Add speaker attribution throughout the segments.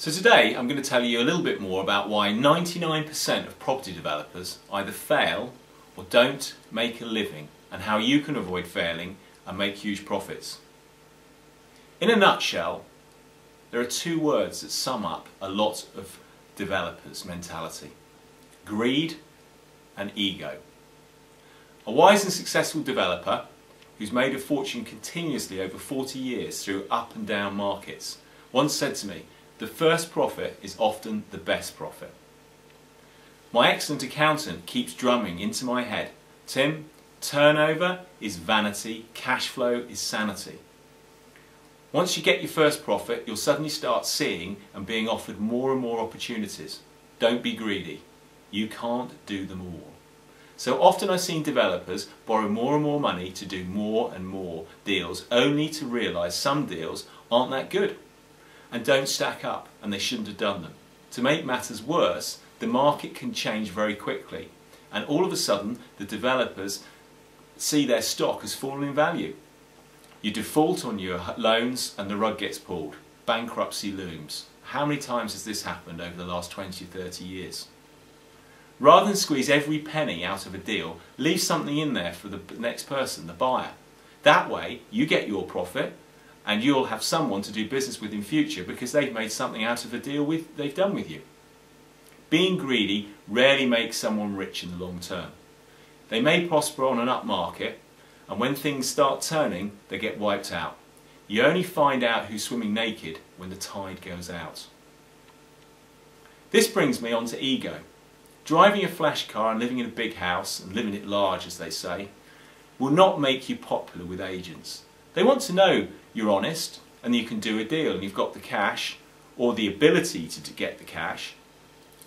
Speaker 1: So today I'm going to tell you a little bit more about why 99% of property developers either fail or don't make a living, and how you can avoid failing and make huge profits. In a nutshell, there are two words that sum up a lot of developers' mentality: greed and ego. A wise and successful developer who's made a fortune continuously over 40 years through up and down markets once said to me, "The first profit is often the best profit." My excellent accountant keeps drumming into my head, "Tim, turnover is vanity, cash flow is sanity." Once you get your first profit, you'll suddenly start seeing and being offered more and more opportunities. Don't be greedy. You can't do them all. So often I've seen developers borrow more and more money to do more and more deals, only to realise some deals aren't that good and don't stack up, and they shouldn't have done them. To make matters worse, the market can change very quickly, and all of a sudden the developers see their stock has fallen in value. You default on your loans and the rug gets pulled. Bankruptcy looms. How many times has this happened over the last 20 or 30 years? Rather than squeeze every penny out of a deal, leave something in there for the next person, the buyer. That way you get your profit and you'll have someone to do business with in future because they've made something out of a deal they've done with you. Being greedy rarely makes someone rich in the long term. They may prosper on an up market, and when things start turning, they get wiped out. You only find out who's swimming naked when the tide goes out. This brings me on to ego. Driving a flash car and living in a big house, and living it large as they say, will not make you popular with agents. They want to know you're honest and you can do a deal and you've got the cash or the ability to get the cash.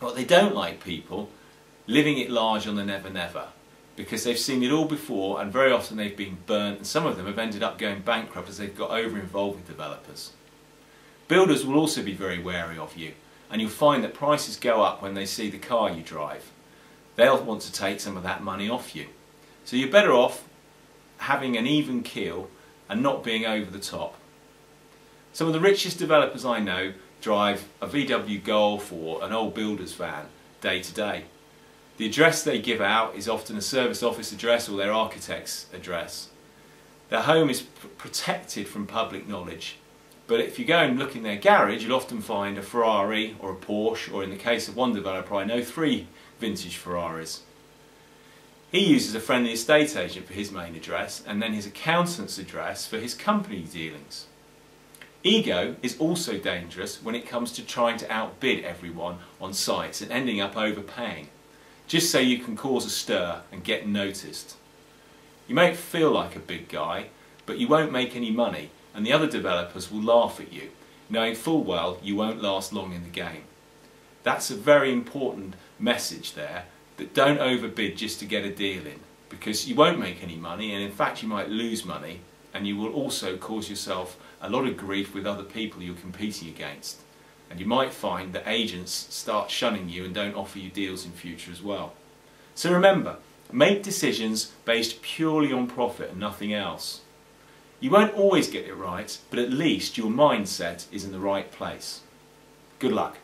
Speaker 1: But they don't like people living it large on the never never, because they've seen it all before and very often they've been burnt, and some of them have ended up going bankrupt as they've got over involved with developers. Builders will also be very wary of you, and you'll find that prices go up when they see the car you drive. They'll want to take some of that money off you. So you're better off having an even keel and not being over the top. Some of the richest developers I know drive a VW Golf or an old builder's van day to day. The address they give out is often a service office address or their architect's address. Their home is protected from public knowledge, but if you go and look in their garage, you'll often find a Ferrari or a Porsche, or in the case of one developer I know, 3 vintage Ferraris. He uses a friendly estate agent for his main address and then his accountant's address for his company dealings. Ego is also dangerous when it comes to trying to outbid everyone on sites and ending up overpaying, just so you can cause a stir and get noticed. You may feel like a big guy, but you won't make any money, and the other developers will laugh at you, knowing full well you won't last long in the game. That's a very important message there, that don't overbid just to get a deal in, because you won't make any money, and in fact you might lose money, and you will also cause yourself a lot of grief with other people you're competing against. And you might find that agents start shunning you and don't offer you deals in future as well. So remember, make decisions based purely on profit and nothing else. You won't always get it right, but at least your mindset is in the right place. Good luck.